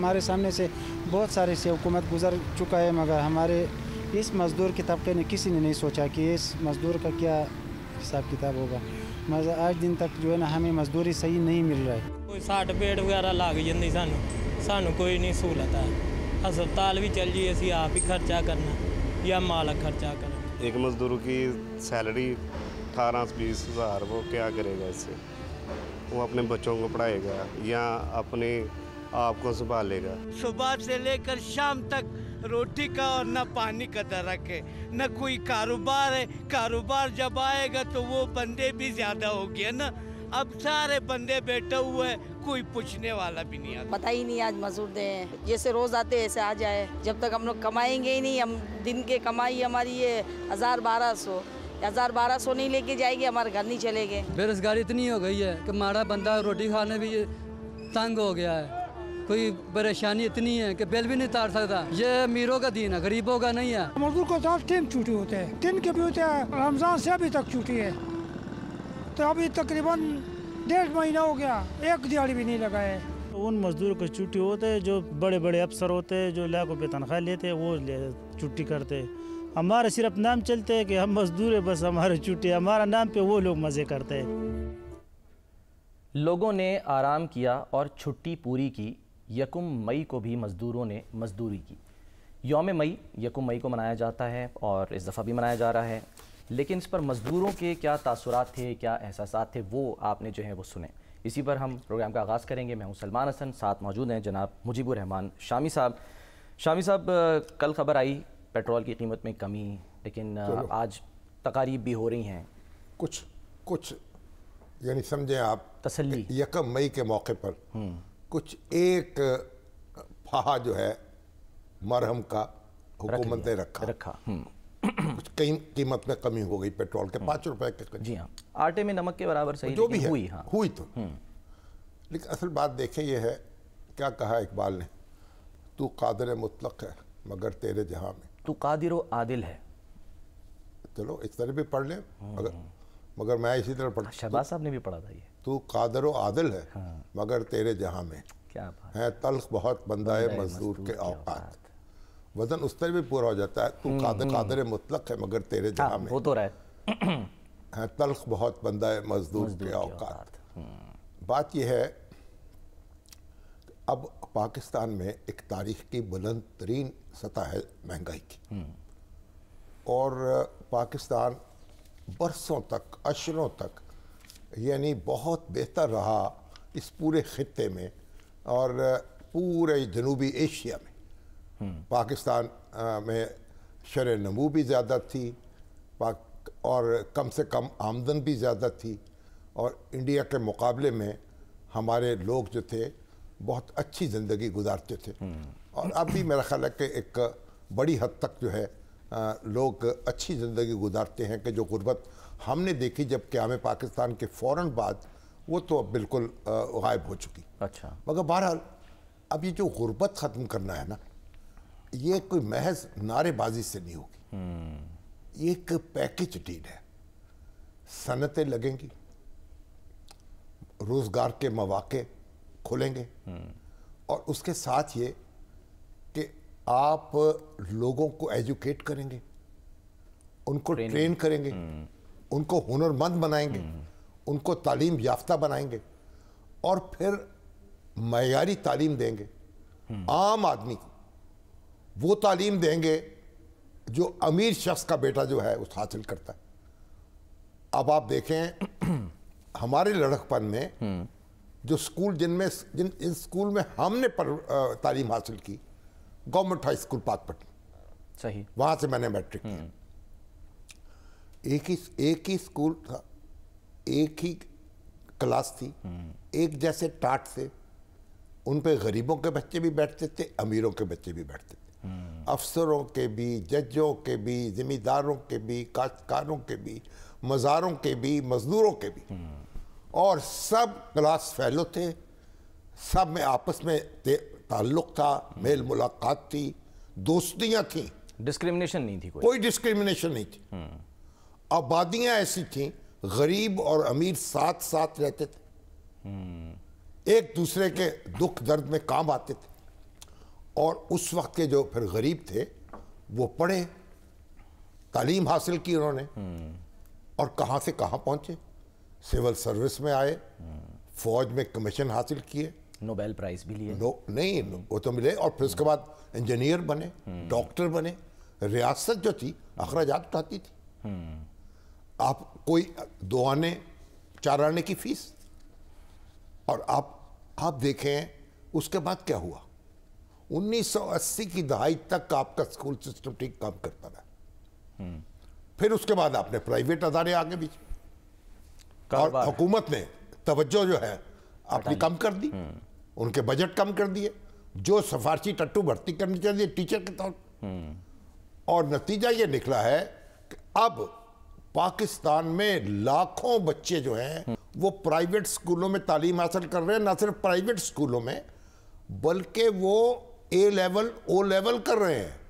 हमारे सामने से बहुत सारे से हुकूमत गुजर चुका है, मगर हमारे इस मज़दूर के तबके ने किसी ने नहीं सोचा कि इस मज़दूर का क्या हिसाब किताब होगा। मगर आज दिन तक जो है ना हमें मजदूरी सही नहीं मिल रहा है। कोई 60 पेड़ वगैरह लग जाती सानू कोई नहीं सहूलत है। हस्पताल भी चल जी असी आप ही खर्चा करना या मालक खर्चा करना। एक मजदूर की सैलरी 18-20 हज़ार, वो क्या करेगा इससे? वो अपने बच्चों को पढ़ाएगा या अपने आप को संभालेगा? सुबह से लेकर शाम तक रोटी का और न पानी का दरक है, न कोई कारोबार है। कारोबार जब आएगा तो वो बंदे भी ज्यादा हो गए ना, अब सारे बंदे बैठे हुए हैं, कोई पूछने वाला भी नहीं आता। पता ही नहीं आज मजदूर दे जैसे रोज आते ऐसे आ जाए। जब तक हम लोग कमाएंगे ही नहीं, हम दिन के कमाई हमारी ये 1000-1200 नहीं लेके जाएगी, हमारे घर नहीं चलेंगे। बेरोजगारी इतनी हो गई है कि हमारा बंदा रोटी खाने भी तंग हो गया है। कोई परेशानी इतनी है कि बिल भी नहीं तार सकता। ये अमीरों का दिन है, गरीबों का नहीं है। मजदूर को तो 3 छुट्टी होते हैं, 3 के भी होते हैं। रमजान से अभी तक छुट्टी है, तो अभी तकरीबन 1.5 महीना हो गया, एक दिहाड़ी भी नहीं लगा है। उन मजदूरों को छुट्टी होते हैं जो बड़े बड़े अफसर होते हैं, जो लाखों पे तनख्वाह लेते हैं, वो छुट्टी करते हैं। हमारे सिर्फ नाम चलते हैं कि हम मजदूर है, बस हमारी छुट्टी, हमारा नाम पे वो लोग मज़े करते हैं। लोगों ने आराम किया और छुट्टी पूरी की। 1 मई को भी मज़दूरों ने मजदूरी की। यौम मई 1 मई को मनाया जाता है और इस दफ़ा भी मनाया जा रहा है, लेकिन इस पर मज़दूरों के क्या तासुरात थे, क्या एहसासात थे, वो आपने जो है वो सुने। इसी पर हम प्रोग्राम का आगाज़ करेंगे। मैं हूं सलमान हसन, साथ मौजूद हैं जनाब मुजीबुर रहमान शामी साहब। शामी साहब, कल खबर आई पेट्रोल की कीमत में कमी, लेकिन आज तकारीब भी हो रही हैं। कुछ यानी समझें आप तसल्ली 1 मई के मौके पर कुछ एक फाहा जो है मरहम का हुकूमत ने रखा। कुछ कई कीमत में कमी हो गई पेट्रोल के 5 रुपए के। जी हाँ, आटे में नमक के बराबर सही जो भी है हुई। हाँ हुई तो लेकिन असल बात देखें ये है, क्या कहा इकबाल ने, तू कादिर मुतलक है मगर तेरे जहां में तू कादिर व आदिल है। चलो इस तरह भी पढ़ लें, मगर मैं इसी तरह पढ़, शहबाज साहब ने भी पढ़ा था ये, तू कादिर व आदिल है मगर तेरे जहां में क्या बात है, तल्ख बहुत बंदा है मजदूर के औकात। वजन उस तरह भी पूरा हो जाता है, तू कादिर मुतलक है मगर तेरे जहां में वो तो रहा है, तल्ख बहुत बंदा है मजदूर के औकात। बात यह है, अब पाकिस्तान में एक तारीख की बुलंद तरीन सतह है महंगाई की, और पाकिस्तान बरसों तक, अशरों तक यानी बहुत बेहतर रहा इस पूरे खित्ते में और पूरे जनूबी एशिया में। पाकिस्तान में शरह नमू भी ज़्यादा थी और कम से कम आमदन भी ज़्यादा थी, और इंडिया के मुकाबले में हमारे लोग जो थे बहुत अच्छी ज़िंदगी गुजारते थे। और अब भी मेरा ख्याल है कि एक बड़ी हद तक जो है लोग अच्छी ज़िंदगी गुजारते हैं, कि जो गुर्बत हमने देखी जब क़याम पाकिस्तान के फ़ौरन बाद, वो तो अब बिल्कुल गायब हो चुकी। अच्छा, मगर बहरहाल अब ये जो गुर्बत ख़त्म करना है ना, ये कोई महज नारेबाजी से नहीं होगी, ये एक पैकेज डील है। सनतें लगेंगी, रोज़गार के मौके खुलेंगे, और उसके साथ ये कि आप लोगों को एजुकेट करेंगे, उनको ट्रेन करेंगे, उनको हुनरमंद बनाएंगे, उनको तालीम याफ्ता बनाएंगे, और फिर मयारी तालीम देंगे। आम आदमी को वो तालीम देंगे जो अमीर शख्स का बेटा जो है उस हासिल करता है। अब आप देखें हमारे लड़कपन में जो स्कूल जिन स्कूल में हमने तालीम हासिल की, गवर्नमेंट हाई स्कूल पाकपट्टी, सही, वहाँ से मैंने मैट्रिक किया। एक ही स्कूल था, एक ही क्लास थी, एक जैसे टाट से, उन पे गरीबों के बच्चे भी बैठते थे, अमीरों के बच्चे भी बैठते थे, अफसरों के भी, जजों के भी, ज़िम्मेदारों के भी, काश्तकारों के भी, मज़ारों के भी, मजदूरों के भी, और सब क्लास फेलो थे, सब में आपस में ताल्लुक़ था, मेल मुलाकात थी, दोस्तियाँ थीं, डिस्क्रिमिनेशन नहीं थी, कोई डिस्क्रिमिनेशन नहीं थी। आबादियाँ ऐसी थीं, गरीब और अमीर साथ साथ रहते थे, एक दूसरे के दुख दर्द में काम आते थे। और उस वक्त के जो फिर गरीब थे वो पढ़े, तालीम हासिल की उन्होंने, और कहाँ से कहाँ पहुँचे, सिविल सर्विस में आए, फौज में कमीशन हासिल किए, नोबेल प्राइज़ भी लिए। नहीं वो तो मिले, और फिर उसके बाद इंजीनियर बने, डॉक्टर बने। रियासत जो थी अखराजात उठाती थी। आप कोई 2 आने 4 आने की फीस, और आप देखें उसके बाद क्या हुआ। 1980 की दहाई तक आपका स्कूल सिस्टम ठीक काम करता रहा। फिर उसके बाद आपने प्राइवेट अदारे आगे भी, और हुकूमत ने तवज्जो जो है अपनी कम कर दी, उनके बजट कम कर दिए, जो सिफारशी टट्टू भर्ती करनी चाहिए टीचर के तौर, और नतीजा ये निकला है कि अब पाकिस्तान में लाखों बच्चे जो हैं वो प्राइवेट स्कूलों में तालीम हासिल कर रहे हैं। ना सिर्फ प्राइवेट स्कूलों में, बल्कि वो A लेवल O लेवल कर रहे हैं।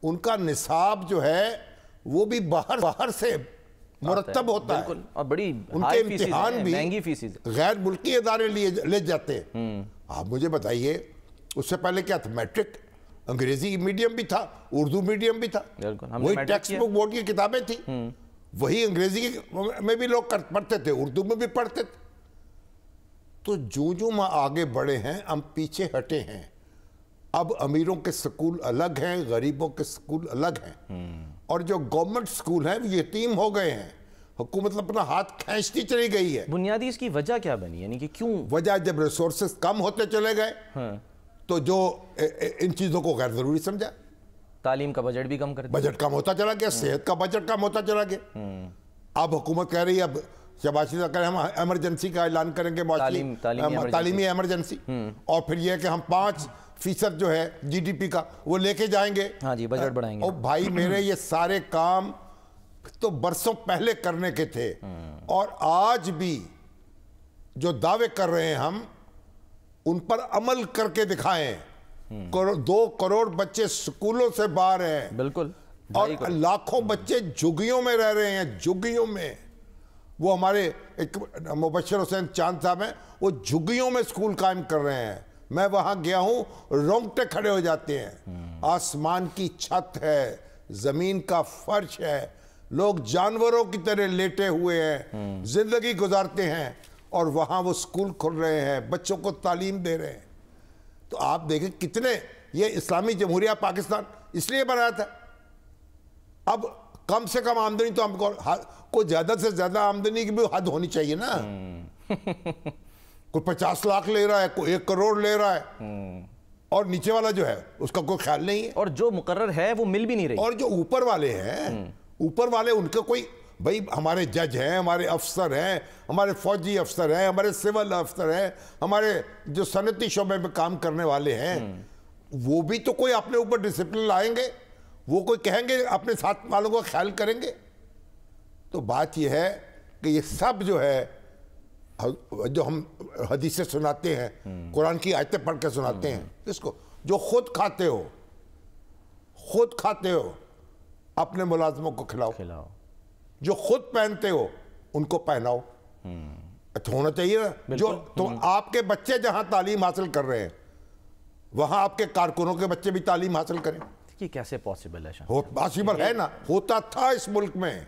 उनका निसाब जो है वो भी बाहर से मुरत्तब होता है, और बड़ी उनके इम्तिहान भी महंगी फीसें गैर मुल्की अदारे ले जाते हैं। आप मुझे बताइए, उससे पहले क्या था? मैट्रिक अंग्रेजी मीडियम भी था, उर्दू मीडियम भी था, वही टेक्स्ट बुक बोर्ड की किताबें थी, वही अंग्रेजी में भी लोग पढ़ते थे, उर्दू में भी पढ़ते थे। तो जो हम आगे बढ़े हैं, हम पीछे हटे हैं। अब अमीरों के स्कूल अलग हैं, गरीबों के स्कूल अलग हैं, और जो गवर्नमेंट स्कूल हैं वो यतीम हो गए हैं। हुकूमत अपना हाथ खींचती चली गई है। बुनियादी इसकी वजह क्या बनी, यानी कि क्यों? वजह जब रिसोर्सेज कम होते चले गए, तो जो इन चीज़ों को गैर ज़रूरी समझा। तालीम का बजट भी कम कर दिया, बजट कम होता चला गया, सेहत का बजट कम होता चला गया। अब हुकूमत कह रही है, अब शबाशी करें हम इमरजेंसी का ऐलान करेंगे, तालीमी इमरजेंसी, और फिर यह कि हम 5% जो है GDP का वो लेके जाएंगे। हाँ जी, बजट बढ़ाएंगे। और भाई मेरे, ये सारे काम तो बरसों पहले करने के थे, और आज भी जो दावे कर रहे हैं हम उन पर अमल करके दिखाएं। 2 करोड़ बच्चे स्कूलों से बाहर हैं, बिल्कुल, और लाखों बच्चे झुग्गियों में रह रहे हैं, झुग्गियों में। वो हमारे एक मुबश्शिर हुसैन चांद साहब हैं, वो झुग्गियों में स्कूल कायम कर रहे हैं। मैं वहां गया हूं, रोंगटे खड़े हो जाते हैं। आसमान की छत है, जमीन का फर्श है, लोग जानवरों की तरह लेटे हुए हैं, जिंदगी गुजारते हैं, और वहां वो स्कूल खोल रहे हैं, बच्चों को तालीम दे रहे हैं। तो आप देखें कितने, ये इस्लामी जमहूरिया पाकिस्तान इसलिए बनाया था। अब कम से कम आमदनी तो हमको, कोई ज्यादा से ज्यादा आमदनी की भी हद होनी चाहिए ना। कोई 50 लाख ले रहा है, कोई 1 करोड़ ले रहा है, और नीचे वाला जो है उसका कोई ख्याल नहीं है, और जो मुकर्रर है वो मिल भी नहीं रही। और जो ऊपर वाले हैं, ऊपर वाले उनका कोई, भाई हमारे जज हैं, हमारे अफसर हैं, हमारे फौजी अफसर हैं, हमारे सिविल अफसर हैं, हमारे जो सनती शोबे में काम करने वाले हैं, वो भी तो कोई अपने ऊपर डिसिप्लिन लाएंगे, वो कोई कहेंगे अपने साथ वालों का ख्याल करेंगे। तो बात यह है कि ये सब जो है, जो हम हदीसें सुनाते हैं, कुरान की आयतें पढ़ के सुनाते हैं, किसको? जो खुद खाते हो अपने मुलाजमों को खिलाओ, जो खुद पहनते हो उनको पहनाओ। अच्छा होना चाहिए ना। जो तो आपके बच्चे जहां तालीम हासिल कर रहे हैं, वहां आपके कारकुनों के बच्चे भी तालीम हासिल करें। ये कैसे पॉसिबल है? पॉसिबल है ना, होता था इस मुल्क में।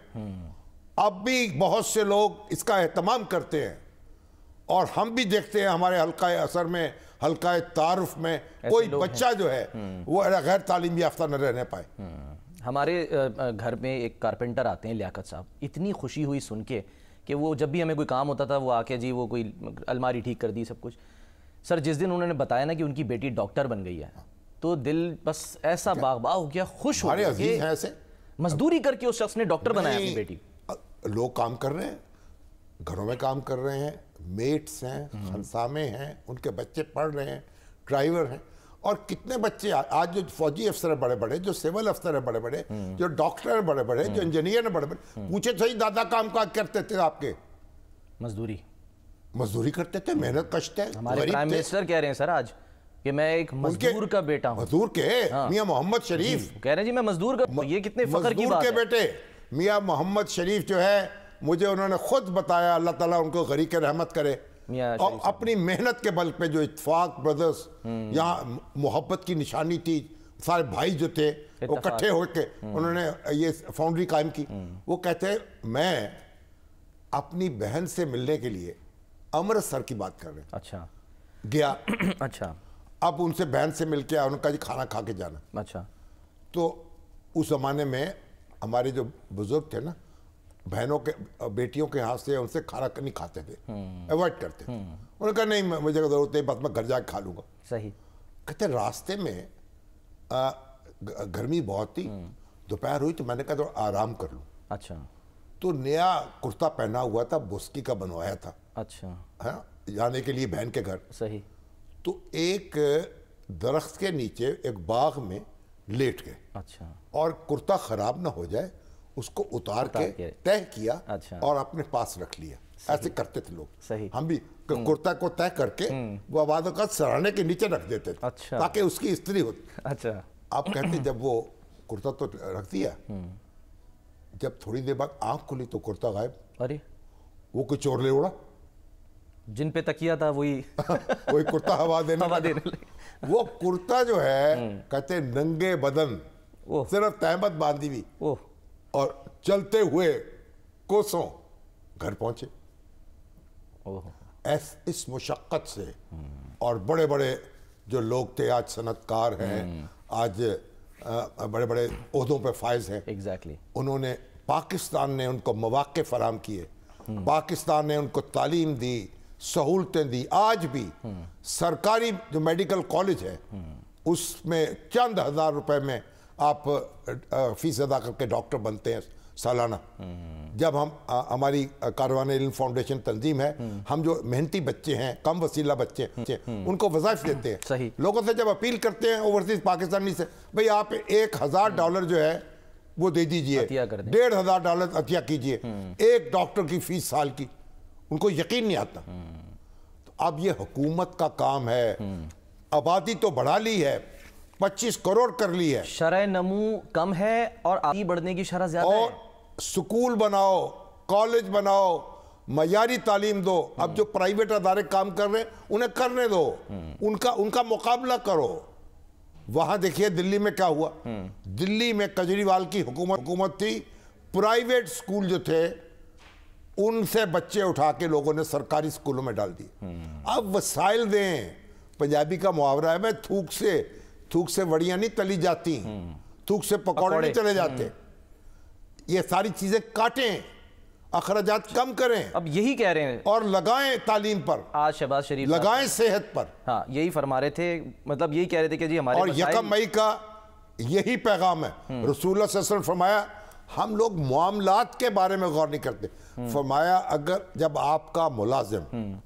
अब भी बहुत से लोग इसका एहतमाम करते हैं, और हम भी देखते हैं हमारे हल्का असर में, हल्का तारुफ में, कोई बच्चा जो है वो गैर तालीम याफ्ता न रहने पाए। हमारे घर में एक कारपेंटर आते हैं, लियाकत साहब। इतनी खुशी हुई सुन के कि वो जब भी हमें कोई काम होता था वो आके जी वो कोई अलमारी ठीक कर दी, सब कुछ। सर जिस दिन उन्होंने बताया ना कि उनकी बेटी डॉक्टर बन गई है, तो दिल बस ऐसा बाग हो गया, खुश हो गया कि ऐसे मजदूरी करके उस शख्स ने डॉक्टर बनाया अपनी बेटी। लोग काम कर रहे हैं, घरों में काम कर रहे हैं, मेट्स हैं, खनसामे हैं, उनके बच्चे पढ़ रहे हैं, ड्राइवर हैं। और कितने बच्चे आज जो फौजी अफसर है बड़े बड़े, जो सिविल अफसर है बड़े बड़े, जो डॉक्टर है बड़े बड़े, जो इंजीनियर है बड़े बड़े, पूछे सही दादा काम काज करते थे आपके? मजदूरी करते थे, मेहनत कष्ट है। हमारे प्राइम मिनिस्टर कह रहे हैं सर आज कि मैं एक मजदूर का बेटा हूं। मजदूर के मियां मोहम्मद शरीफ कह रहे हैं जी मैं मजदूर का, ये कितने फख्र की बात है। मजदूर के बेटे मियां मोहम्मद शरीफ जो है, मुझे उन्होंने खुद बताया, अल्लाह ताला उनको गरीक रहमत करे, मियां और अपनी मेहनत के बल पे जो इत्तेफाक ब्रदर्स यहाँ मोहब्बत की निशानी थी, सारे भाई जो थे वो इकट्ठे होकर उन्होंने ये फाउंड्री कायम की। वो कहते हैं मैं अपनी बहन से मिलने के लिए अमृतसर की बात कर रहे हैं। अच्छा गया। अच्छा अब उनसे बहन से मिल के आया, उनका जी खाना खा के जाना। अच्छा तो उस जमाने में हमारे जो बुजुर्ग थे ना, बहनों के बेटियों के हाथ से उनसे खाना नहीं खाते थे, अवॉइड करते थे। उन्होंने कहा नहीं मुझे जरूरत नहीं, बस मैं घर जाके खा लूंगा। सही। कहते रास्ते में गर्मी बहुत थी, दोपहर हुई तो मैंने कहा तो आराम कर लूं। अच्छा। तो नया कुर्ता पहना हुआ था, बुस्की का बनवाया था। अच्छा। है जाने के लिए बहन के घर। सही। तो एक दरख्त के नीचे एक बाग में लेट गए। अच्छा। और कुर्ता खराब ना हो जाए उसको उतार के तय किया। अच्छा। और अपने पास रख लिया। ऐसे करते थे लोग। सही। हम भी कुर्ता को तय करके वो आबादों का सराहने के नीचे रख देते थे। अच्छा। ताकि उसकी इस्त्री होती। अच्छा। आप कहते जब वो कुर्ता तो रख दिया, जब थोड़ी देर बाद आंख खुली तो कुर्ता गायब। अरे वो कोई चोर ले उड़ा, जिन पे तकिया था वही वही कुर्ता हवा देने लगे। वो कुर्ता जो है कहते नंगे बदन, सिर्फ तहमत बांधी हुई और चलते हुए कोसों घर पहुंचे। इस मुशक्कत से और बड़े बड़े जो लोग थे, आज सनतकार हैं, आज बड़े बड़े ओहदों पे फायज हैं। एग्जैक्टली। उन्होंने, पाकिस्तान ने उनको मौके फराम किए, पाकिस्तान ने उनको तालीम दी, सहूलतें दी। आज भी सरकारी जो मेडिकल कॉलेज है उसमें चंद हजार रुपए में आप फीस अदा करके डॉक्टर बनते हैं सालाना। जब हम हमारी कारवान इल्म फाउंडेशन तंजीम है, हम जो मेहनती बच्चे हैं, कम वसीला बच्चे उनको वज़ाइफ देते हैं। सही। लोगों से जब अपील करते हैं ओवरसीज पाकिस्तानी से, भाई आप $1000 जो है वो दे दीजिए, $1500 अतिया कीजिए, एक डॉक्टर की फीस साल की, उनको यकीन नहीं आता। तो अब ये हुकूमत का काम है। आबादी तो बढ़ा ली है, 25 करोड़ कर ली है, शरह नमू कम है और आगे बढ़ने की शरह ज्यादा है। स्कूल बनाओ, कॉलेज बनाओ, मयारी तालीम दो। अब जो प्राइवेट अदारे काम कर रहे हैं उन्हें करने दो, उनका मुकाबला करो। वहां देखिए दिल्ली में क्या हुआ। दिल्ली में केजरीवाल की हुकूमत थी, प्राइवेट स्कूल जो थे उनसे बच्चे उठा के लोगों ने सरकारी स्कूलों में डाल दिए। अब वसाइल दें। पंजाबी का मुहावरा है, मैं थूक से वड़ियां नहीं तली जाती, थूक से पकौड़े नहीं चले जाते। ये सारी चीजें काटें, अखराजात कम करें। अब यही कह रहे हैं और लगाएं तालीम पर, आज शहबाज शरीफ लगाएं सेहत पर। हाँ, यही फरमा रहे थे, मतलब यही कह रहे थे कि जी हमारे और 1 मई का यही पैगाम है। रसूलुल्लाह सल्लल्लाहु अलैहि वसल्लम फरमाया, हम लोग मामलात के बारे में गौर नहीं करते। फरमाया अगर जब आपका मुलाजिम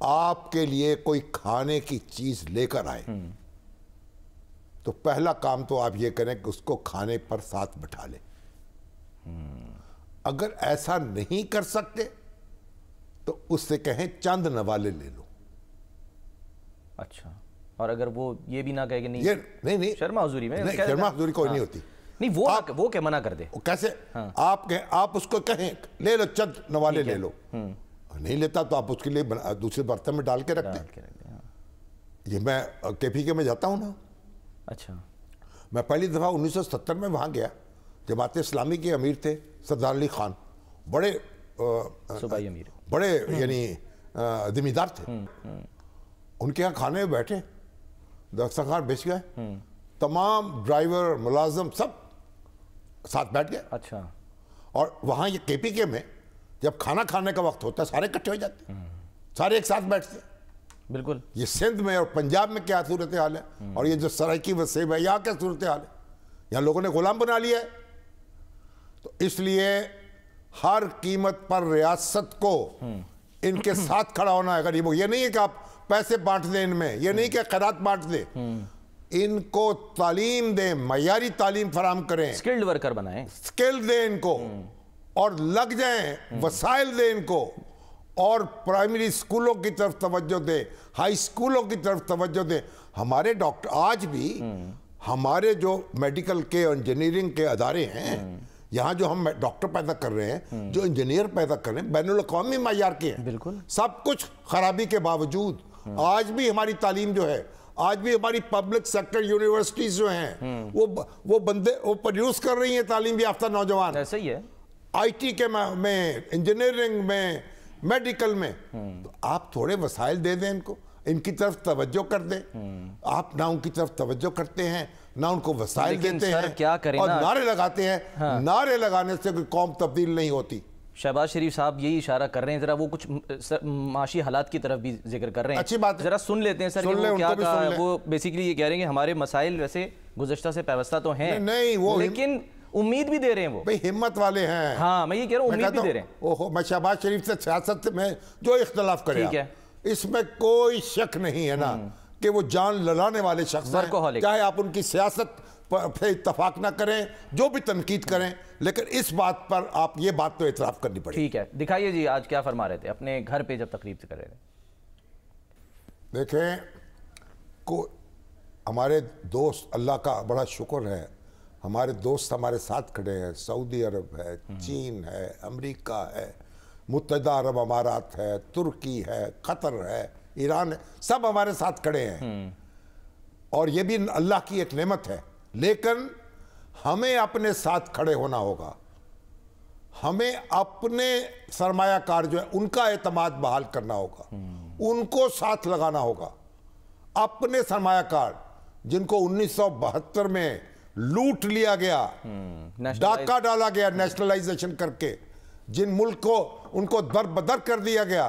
आपके लिए कोई खाने की चीज लेकर आए तो पहला काम तो आप ये करें कि उसको खाने पर साथ बिठा लें। अगर ऐसा नहीं कर सकते तो उससे कहें चंद नवाले ले लो। अच्छा। और अगर वो ये भी ना कहे कि नहीं, ये नहीं शर्मा हुजूरी में, शर्मा हुजूरी कोई नहीं होती। नहीं, वो क्या मना कर दे। कैसे? हाँ। आप उसको कहें ले लो, चंद नवाले ले लो। नहीं लेता तो आप उसके लिए दूसरे बर्तन में डाल के रख दें। हाँ। ये मैं KPK में जाता हूं ना। अच्छा। मैं पहली दफा 1970 में वहां गया। जमात इस्लामी के अमीर थे सरदार अली खान, बड़े सूबाई अमीर, बड़े यानी जिम्मेदार थे। उनके यहाँ खाने में बैठे, दस्तरखान बिछ गए, तमाम ड्राइवर मुलाजिम सब साथ बैठ गए। अच्छा। और वहाँ ये KPK में जब खाना खाने का वक्त होता है सारे इकट्ठे हो जाते, सारे एक साथ बैठते। बिल्कुल। ये सिंध में और पंजाब में क्या सूरत हाल है, और ये जो सराइकी वसेब है यहाँ क्या सूरत हाल है। यहाँ लोगों ने गुलाम बना लिया है। तो इसलिए हर कीमत पर रियासत को इनके साथ खड़ा होना है गरीबों। ये नहीं है कि आप पैसे बांट दें इनमें, ये नहीं कि खैरात बांट दें, इनको तालीम दें, मयारी तालीम फराम करें, स्किल्ड वर्कर बनाएं, स्किल दें इनको और लग जाएं, वसाइल दें इनको, और प्राइमरी स्कूलों की तरफ तवज्जो दें, हाई स्कूलों की तरफ तवज्जो दें। हमारे डॉक्टर आज भी, हमारे जो मेडिकल के इंजीनियरिंग के अदारे हैं, यहाँ जो हम डॉक्टर पैदा कर रहे हैं, जो इंजीनियर पैदा कर रहे हैं, बैनुल-अक़वामी मयार के हैं। बिल्कुल। सब कुछ खराबी के बावजूद आज भी हमारी तालीम जो है, आज भी हमारी पब्लिक सेक्टर यूनिवर्सिटीज जो हैं, वो बंदे वो प्रोड्यूस कर रही हैं तालीम याफ्ता नौजवान। ऐसा ही है। IT के में, इंजीनियरिंग में, मेडिकल में। तो आप थोड़े वसाइल दे दें इनको, इनकी तरफ तवज्जो कर दें। आप ना उनकी तरफ तवज्जो करते हैं, ना उनको वसाइल देते हैं, क्या करें और ना? नारे लगाते हैं। हाँ। नारे लगाने से कोई कौम तब्दील नहीं होती। शहबाज शरीफ साहब यही इशारा कर रहे हैं, जरा वो कुछ माशी हालात की तरफ भी जिक्र कर रहे हैं। अच्छी बात, जरा सुन लेते हैं सर कि वो क्या कहा। वो बेसिकली ये कह रहे हैं कि हमारे मसाइल वैसे गुज़श्ता से पैवस्ता तो हैं, नहीं वो, लेकिन उम्मीद भी दे रहे हैं। वो भाई हिम्मत वाले हैं। हाँ, मैं ये कह रहा हूँ, उम्मीद भी दे रहे हैं। ओहो, मैं शहबाज शरीफ से सियासत में जो इख्तलाफ करे, ठीक है, इसमें कोई शक नहीं है ना कि वो जान लड़ाने वाले शख्स हैं। चाहे आप उनकी सियासत पर इत्तफाक ना करें, जो भी तनकीद करें, लेकिन इस बात पर आप ये बात तो इतराफ़ करनी पड़ेगी। ठीक है, दिखाइए जी आज क्या फरमा रहे थे अपने घर पे जब तकरीब से कर रहे थे। देखें, को हमारे दोस्त, अल्लाह का बड़ा शुक्र है, हमारे दोस्त हमारे साथ खड़े हैं। सऊदी अरब है, चीन है, अमेरिका है, मुत्तहिदा अरब अमारात है, तुर्की है, कतर है, ईरान है, सब हमारे साथ खड़े हैं। और ये भी अल्लाह की एक नेमत है, लेकिन हमें अपने साथ खड़े होना होगा। हमें अपने सरमायाकार जो है उनका एतमाद बहाल करना होगा, उनको साथ लगाना होगा। अपने सरमायाकार जिनको 1972 में लूट लिया गया, डाका डाला गया नेशनलाइजेशन करके, जिन मुल्क को उनको दर बदर कर दिया गया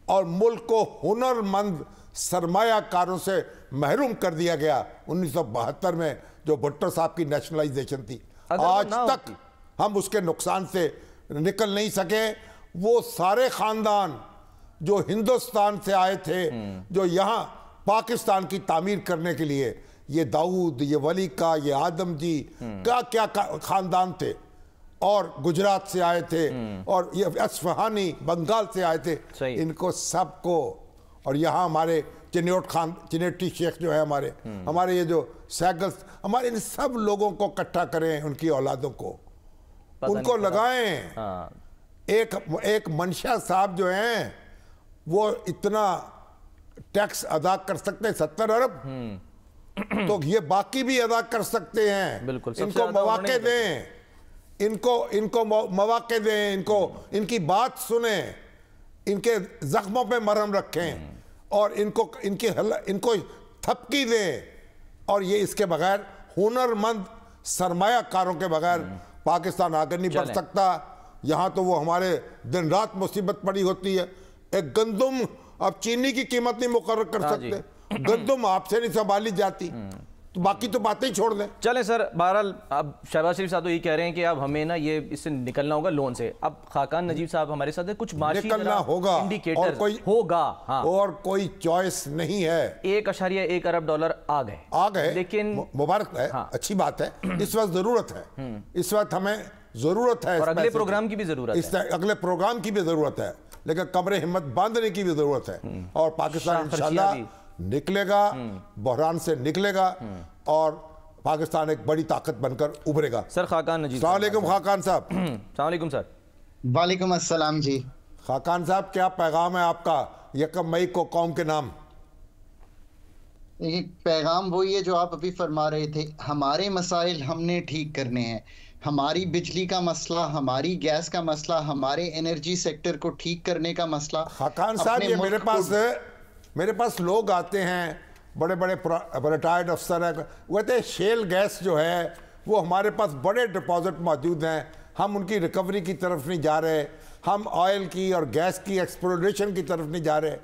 और मुल्क को हुनरमंद सरमायाकारों से महरूम कर दिया गया 1972 में, जो भुट्टो साहब की नेशनलाइजेशन थी। आज तक हम उसके नुकसान से निकल नहीं सके। वो सारे खानदान जो हिंदुस्तान से आए थे, जो यहाँ पाकिस्तान की तामीर करने के लिए, ये दाऊद, ये वली का, ये आदम जी, क्या क्या खानदान थे, और गुजरात से आए थे, और ये असफहानी बंगाल से आए थे, इनको सबको, और यहाँ हमारे चिनेटी शेख जो है, हमारे ये जो सैगल्स, हमारे इन सब लोगों को इकट्ठा करें, उनकी औलादों को, उनको लगाएं। एक मंशा साहब जो हैं, वो इतना टैक्स अदा कर सकते हैं, 70 अरब, तो ये बाकी भी अदा कर सकते हैं। बिल्कुल, इनको मौके दें, इनको मौके दें, इनकी बात सुने, इनके जख्मों पे मरहम रखें, और इनको थपकी दें। और ये इसके बगैर, हुनरमंद सरमायाकारों के बगैर पाकिस्तान आगे नहीं बढ़ सकता। यहाँ तो वो हमारे दिन रात मुसीबत पड़ी होती है। एक गंदुम, अब चीनी की कीमत नहीं मुकर्रर कर सकते, गंदुम आपसे नहीं संभाली जाती, तो बाकी तो बातें ही छोड़ दें। चलें सर, बहरहाल अब शहबाज शरीफ साहब तो ये कह रहे हैं कि अब हमें ना ये इससे निकलना होगा लोन से। अब खाकान नजीब साहब हमारे साथ है, कुछ निकलना होगा, इंडिकेटर और कोई होगा, हाँ, और कोई चॉइस नहीं है। 1.1 अरब डॉलर आ गए, लेकिन मुबारक है, हाँ, अच्छी बात है। इस वक्त जरूरत है, इस वक्त हमें जरूरत है, और अगले प्रोग्राम की भी जरूरत है, अगले प्रोग्राम की भी जरूरत है, लेकिन कमरे हिम्मत बांधने की भी जरूरत है। और पाकिस्तान इंशाल्लाह निकलेगा, बहरान से निकलेगा, और पाकिस्तान एक बड़ी ताकत बनकर उभरेगा। सर खाकान नजीब, अस्सलाम वालेकुम खाकान साहब। अस्सलाम वालेकुम सर। वालेकुम अस्सलाम जी। खाकान साहब, क्या पैगाम है आपका 1 मई को कौम के नाम? एक पैगाम वही है जो आप अभी फरमा रहे थे, हमारे मसाइल हमने ठीक करने हैं। हमारी बिजली का मसला, हमारी गैस का मसला, हमारे एनर्जी सेक्टर को ठीक करने का मसला। खाकान साहब, ये मेरे पास लोग आते हैं, बड़े बड़े रिटायर्ड अफसर हैं, वो कहते हैं शेल गैस जो है वो हमारे पास बड़े डिपॉजिट मौजूद हैं, हम उनकी रिकवरी की तरफ नहीं जा रहे, हम ऑयल की और गैस की एक्सप्लोरेशन की तरफ नहीं जा रहे,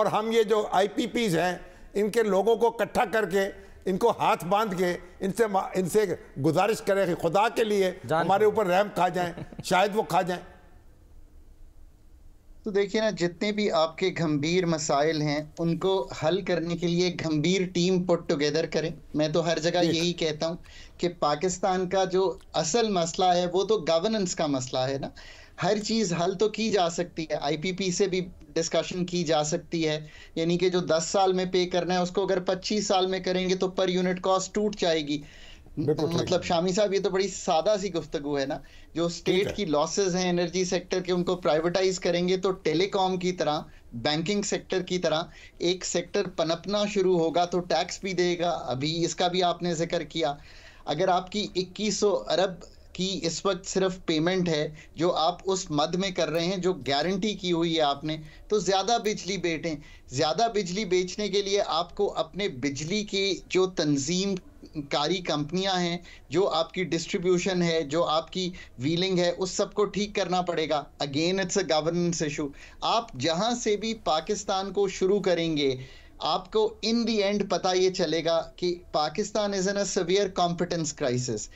हम ये जो IPPs हैं, इनके लोगों को इकट्ठा करके, इनको हाथ बांध के इनसे गुजारिश करें कि खुदा के लिए हमारे ऊपर रहम खा जाएं, शायद वो खा जाएं। तो देखिए ना, जितने भी आपके गंभीर मसाइल हैं उनको हल करने के लिए गंभीर टीम पुट टुगेदर करें। मैं तो हर जगह यही कहता हूं कि पाकिस्तान का जो असल मसला है वो तो गवर्नेंस का मसला है ना। हर चीज़ हल तो की जा सकती है, IPP से भी डिस्कशन की जा सकती है, यानी कि जो 10 साल में पे करना है उसको अगर 25 साल में करेंगे तो पर यूनिट कॉस्ट टूट जाएगी। मतलब शामी साहब ये तो बड़ी सादा सी गुफ्तगू है ना। जो स्टेट की लॉसेस हैं एनर्जी सेक्टर के, उनको प्राइवेटाइज करेंगे तो टेलीकॉम की तरह, बैंकिंग सेक्टर की तरह एक सेक्टर पनपना शुरू होगा तो टैक्स भी देगा। अभी इसका भी आपने जिक्र किया। अगर आपकी 2100 अरब की इस वक्त सिर्फ पेमेंट है जो आप उस मद में कर रहे हैं जो गारंटी की हुई है आपने, तो ज़्यादा बिजली बेचें। ज़्यादा बिजली बेचने के लिए आपको अपने बिजली की जो तंजीम कारी कंपनियां हैं, जो आपकी डिस्ट्रीब्यूशन है, जो आपकी व्हीलिंग है, उस सब को ठीक करना पड़ेगा। Again it's a governance issue. आप जहां से भी पाकिस्तान को शुरू करेंगे, आपको इन दी एंड पता ये चलेगा कि Pakistan is in a severe competence crisis.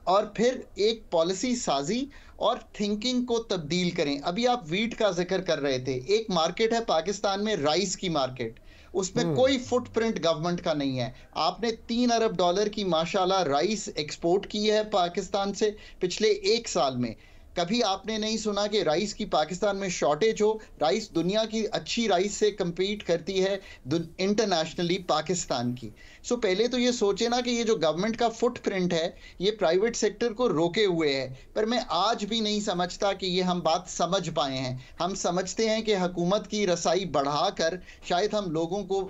और फिर एक पॉलिसी साजी और थिंकिंग को तब्दील करें। अभी आप वीट का जिक्र कर रहे थे, एक मार्केट है पाकिस्तान में राइस की मार्केट, उसमें कोई फुटप्रिंट गवर्नमेंट का नहीं है। आपने 3 अरब डॉलर की माशाल्लाह राइस एक्सपोर्ट की है पाकिस्तान से पिछले 1 साल में। कभी आपने नहीं सुना कि राइस की पाकिस्तान में शॉर्टेज हो। राइस दुनिया की अच्छी राइस से compete करती है इंटरनेशनली पाकिस्तान की। सो पहले तो ये सोचे ना कि ये जो गवर्नमेंट का फुटप्रिंट है ये प्राइवेट सेक्टर को रोके हुए है। पर मैं आज भी नहीं समझता कि ये हम बात समझ पाए हैं। हम समझते हैं कि हुकूमत की रसाई बढ़ाकर शायद हम लोगों को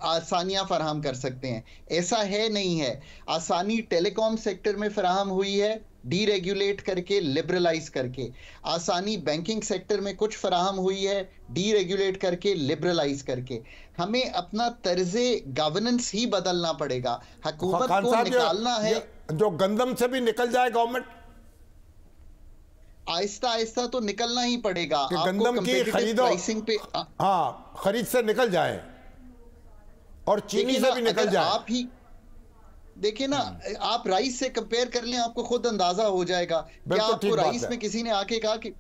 आसानियां फराहम कर सकते हैं। ऐसा है नहीं है। आसानी टेलीकॉम सेक्टर में फराहम हुई है डीरेगुलेट करके, लिबरलाइज करके। आसानी बैंकिंग सेक्टर में कुछ फराहम हुई है डीरेगुलेट करके, लिबरलाइज करके। हमें अपना तर्जे गवर्नेंस ही बदलना पड़ेगा। हुकूमत को निकालना है। जो गंदम से भी निकल जाए गवर्नमेंट, आहिस्ता आहिस्ता तो निकलना ही पड़ेगा। गंदम की खरीदो पे खरीद से निकल जाए और चीनी से भी निकल जाए। आप ही देखिए ना, आप राइस से कंपेयर कर लें, आपको खुद अंदाजा हो जाएगा। क्या आपको राइस में किसी ने आके कहा कि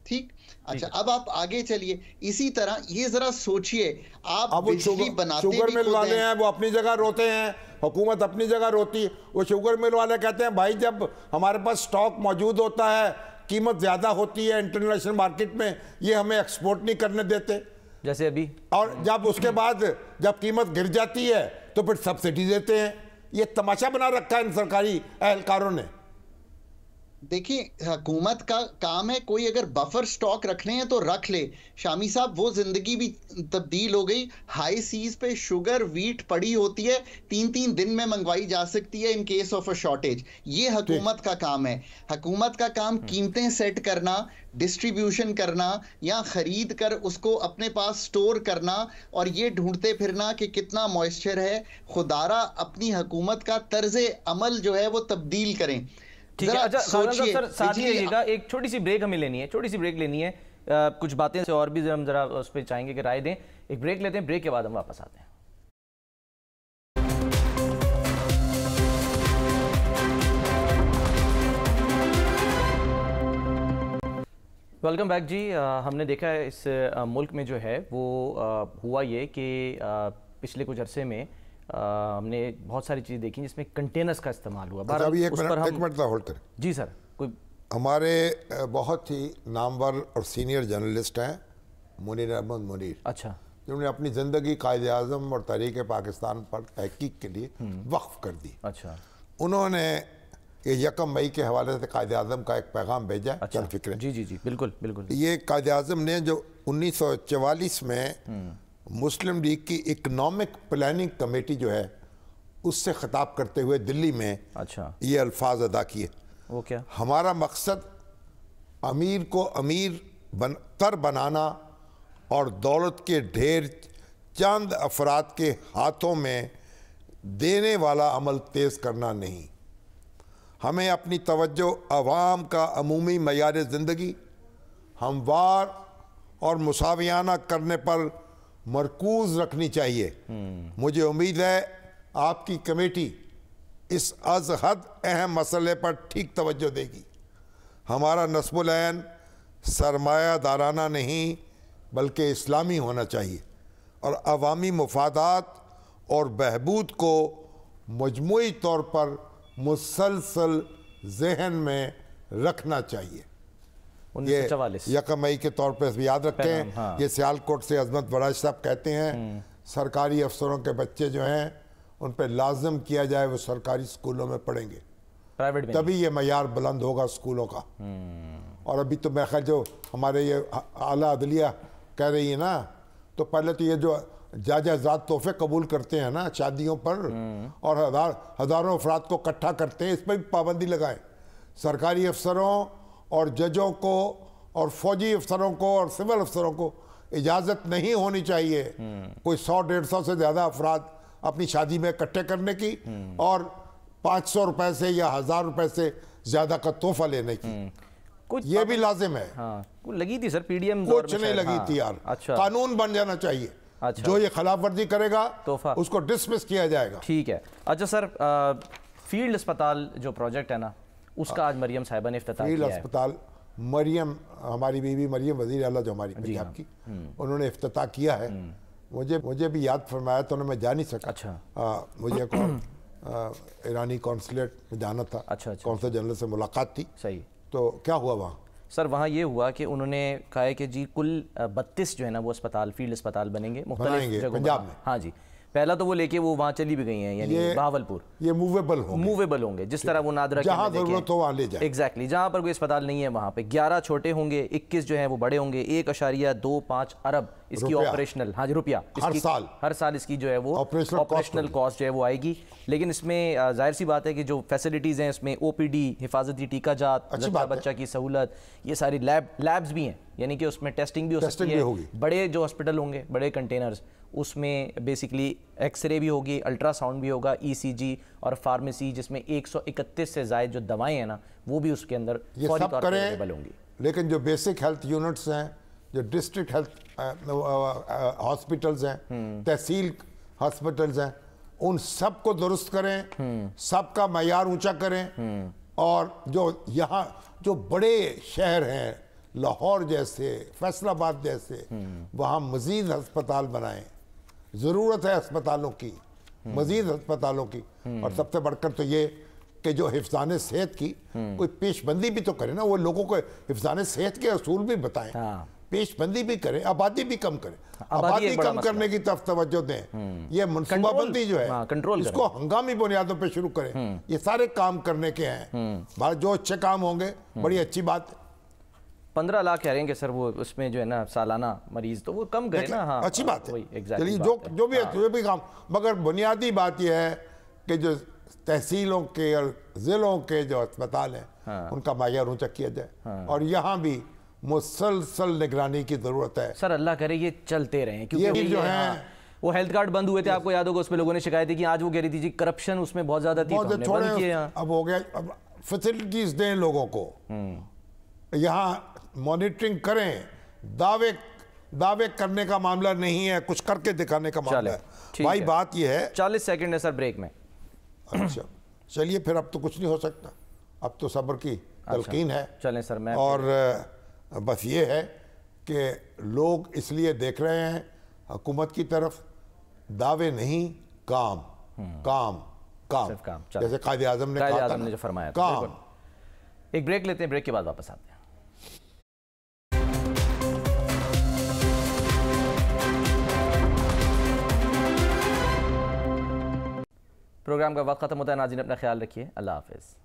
ठीक? अच्छा, अब आप आगे चलिए। इसी तरह ये जरा सोचिए, आप बिजली बनाते शुगर मिल वाले हैं, वो अपनी जगह रोते हैं, हुकूमत अपनी जगह रोती है। वो शुगर मिल वाले कहते हैं भाई जब हमारे पास स्टॉक मौजूद होता है, कीमत ज्यादा होती है इंटरनेशनल मार्केट में, ये हमें एक्सपोर्ट नहीं करने देते जैसे अभी। और जब उसके बाद जब कीमत गिर जाती है तो फिर सब्सिडी देते हैं। ये तमाशा बना रखा है इन सरकारी एहलकारों ने। देखिए, हुकूमत का काम है, कोई अगर बफर स्टॉक रखने हैं तो रख ले। शामी साहब, वो जिंदगी भी तब्दील हो गई। हाई सीज पे शुगर वीट पड़ी होती है, 3-3 दिन में मंगवाई जा सकती है in case of a shortage. ये हुकूमत का काम है। हुकूमत का काम कीमतें सेट करना, डिस्ट्रीब्यूशन करना या खरीद कर उसको अपने पास स्टोर करना और ये ढूंढते फिरना कि कितना मॉइस्चर है। खुदारा अपनी हुकूमत का तर्ज अमल जो है वो तब्दील करें। ठीक है। अच्छा सर, साथ ही रहिएगा, एक छोटी सी ब्रेक हमें लेनी है, छोटी सी ब्रेक लेनी है। कुछ बातें से और भी हम जरा उस पर चाहेंगे कि राय दें। एक ब्रेक लेते हैं, ब्रेक के बाद हम वापस आते हैं। वेलकम बैक जी। हमने देखा है इस मुल्क में जो है वो हुआ ये कि पिछले कुछ अरसे में हमने बहुत सारी चीज़ें देखी जिसमें कंटेनर्स का इस्तेमाल हुआ। अभी एक मिनट होल्ड करें जी सर। कोई हमारे बहुत ही नामवर और सीनियर जर्नलिस्ट हैं मुनीर अहमद मुनीर। अच्छा। जिन्होंने अपनी ज़िंदगी कायदे आज़म और तहरीक पाकिस्तान पर तहकीक के लिए वक्फ कर दी। अच्छा। उन्होंने ये 1 मई के हवाले से कायदे आज़म का एक पैगाम भेजा। अच्छा। चल फिक्र। जी जी जी, बिल्कुल बिल्कुल। ये कायदे आज़म ने जो 1944 में मुस्लिम लीग की इकोनॉमिक प्लानिंग कमेटी जो है उससे खिताब करते हुए दिल्ली में अच्छा ये अल्फाज अदा किए। वो क्या? हमारा मकसद अमीर को अमीर कर बनाना और दौलत के ढेर चंद अफराद के हाथों में देने वाला अमल तेज़ करना नहीं। हमें अपनी तवज्जो अवाम का अमूमी मयार ज़िंदगी हमवार और मुसावियाना करने पर मरकूज़ रखनी चाहिए। मुझे उम्मीद है आपकी कमेटी इस अज़ हद अहम मसले पर ठीक तवज्जो देगी। हमारा नस्बुल ऐन सरमायादाराना नहीं बल्कि इस्लामी होना चाहिए और अवामी मुफादात और बहबूद को मजमूई तौर पर मुसलसल जहन में रखना चाहिए। 1944 1 मई के तौर पर याद रखें। हाँ। ये सियालकोट से अजमत वराज साहब कहते हैं सरकारी अफसरों के बच्चे जो हैं उन पर लाजम किया जाए वो सरकारी स्कूलों में पढ़ेंगे, प्राइवेट में तभी ये मयार बुलंद होगा स्कूलों का। और अभी तो मैं ख्याल जो हमारे ये आला अदलिया कह रही है ना, तो पहले तो ये जो जायदाद तोहफे कबूल करते हैं ना शादियों पर और हज़ारों अफराद को इकट्ठा करते हैं, इस पर भी पाबंदी लगाएं। सरकारी अफसरों और जजों को और फौजी अफसरों को और सिविल अफसरों को इजाज़त नहीं होनी चाहिए कोई 100-150 से ज़्यादा अफराद अपनी शादी में इकट्ठे करने की और 500 रुपए से या 1000 रुपए से ज़्यादा का तोहफा लेने की। कुछ ये भी लाजिम है। हाँ, लगी थी सर पीडीएम कुछ नहीं लगी थी यार। अच्छा, कानून बन जाना चाहिए। अच्छा, जो ये खिलाफ वर्जी करेगा तोहफा उसको डिसमिस किया जाएगा। ठीक है। अच्छा सर, फील्ड अस्पताल जो प्रोजेक्ट है ना, उसका आज मरियम साहिबा ने इफ्तिताह किया है। फील्ड अस्पताल मरियम, हमारी बीवी मरियम वज़ीर आला जो हमारी पंजाब की, उन्होंने इफ्तिताह किया है। मुझे भी याद फरमाया तो मैं जा नहीं सका। अच्छा। मुझे ईरानी कॉन्सुलेट में जाना था। अच्छा। कौंसल जनरल से मुलाकात थी। सही। तो क्या हुआ वहाँ? सर वहाँ ये हुआ कि उन्होंने कहा है कि जी कुल 32 जो है ना वो अस्पताल, फील्ड अस्पताल बनेंगे मुख्तलिफ जगहों पंजाब में। हाँ जी, पहला तो वो लेके वो वहाँ चली भी गई हैं, यानी बहावलपुर। ये मूवेबल होंगे जिस तरह वो नादरा जहाँ जरूरत हो वहाँ ले जाए। एग्जैक्टली, जहाँ पर कोई अस्पताल नहीं है वहाँ पे 11 छोटे होंगे, 21 जो है वो बड़े होंगे। 1.25 अरब इसकी ऑपरेशनल, हाँ जी, रुपया हर साल इसकी जो है वो ऑपरेशनल कॉस्ट जो है वो आएगी। लेकिन इसमें जाहिर सी बात है कि जो फैसिलिटीज़ हैं इसमें OPD, हिफाजती टीकाजात, बच्चा की सहूलत, ये सारी लैब्स भी हैं, यानी कि उसमें टेस्टिंग भी हो सकती है। बड़े जो हॉस्पिटल होंगे, बड़े कंटेनर्स, उसमें बेसिकली एक्सरे भी होगी, अल्ट्रासाउंड भी होगा, ECG और फार्मेसी, जिसमें 131 से ज़ायद जो दवाएं हैं ना वो भी उसके अंदर फौरी तौर पर अवेलेबल होंगी। लेकिन जो बेसिक हेल्थ यूनिट्स हैं, जो डिस्ट्रिक्ट हेल्थ हॉस्पिटल्स हैं, तहसील हॉस्पिटल्स हैं, उन सब को दुरुस्त करें, सबका मयार ऊंचा करें। और जो यहाँ जो बड़े शहर हैं, लाहौर जैसे, फैसलाबाद जैसे, वहाँ मज़ीद अस्पताल बनाएं। ज़रूरत है अस्पतालों की, मज़ीद अस्पतालों की। और सबसे बढ़कर तो ये कि जो हिफ्ज़ाने सेहत की कोई पेशबंदी भी तो करे ना, वो लोगों को हिफ्ज़ाने सेहत के असूल भी बताएं। पेशबंदी भी करें, आबादी भी कम करें, आबादी कम करने की तरफ तवज्जो दें। ये मनसूबाबंदी जो है कंट्रोल, इसको हंगामी बुनियादों पे शुरू करें। ये सारे काम करने के हैं। जो अच्छे काम होंगे बड़ी अच्छी बात। 15 लाख कह रहे हैं कि सर वो उसमें जो है ना सालाना मरीज, तो वो कम करें ना। हाँ, अच्छी बात है। चलिए जो भी काम, मगर बुनियादी बात यह है कि जो तहसीलों के और ज़िलों के जो अस्पताल हैं उनका मायार ऊंचा किया जाए। और यहाँ भी मुसलसल निगरानी की जरूरत है। सर अल्लाह करे ये चलते रहे, क्योंकि जो है वो हेल्थ कार्ड बंद हुए थे, आपको याद होगा, उसमें लोगों ने शिकायत की, आज वो कह रही थी जी करप्शन उसमें बहुत ज्यादा थी, अब हो गया। अब फैसिलिटीज दें लोगों को, यहाँ मॉनिटरिंग करें। दावे करने का मामला नहीं है, कुछ करके दिखाने का मामला है। भाई बात यह है, 40 सेकंड है सर ब्रेक में। अच्छा चलिए फिर, अब तो कुछ नहीं हो सकता, अब तो सब्र की तलकीन है। चलें सर, मैं और बस ये है कि लोग इसलिए देख रहे हैं हुकूमत की तरफ, दावे नहीं, काम काम काम, जैसे कायदे आज़म ने कहा था, जो फरमाया काम। एक ब्रेक लेते हैं, ब्रेक के बाद वापस आते हैं। प्रोग्राम का वक्त खत्म होता है। नाज़रीन अपना ख्याल रखिए, अल्लाह हाफ़िज़।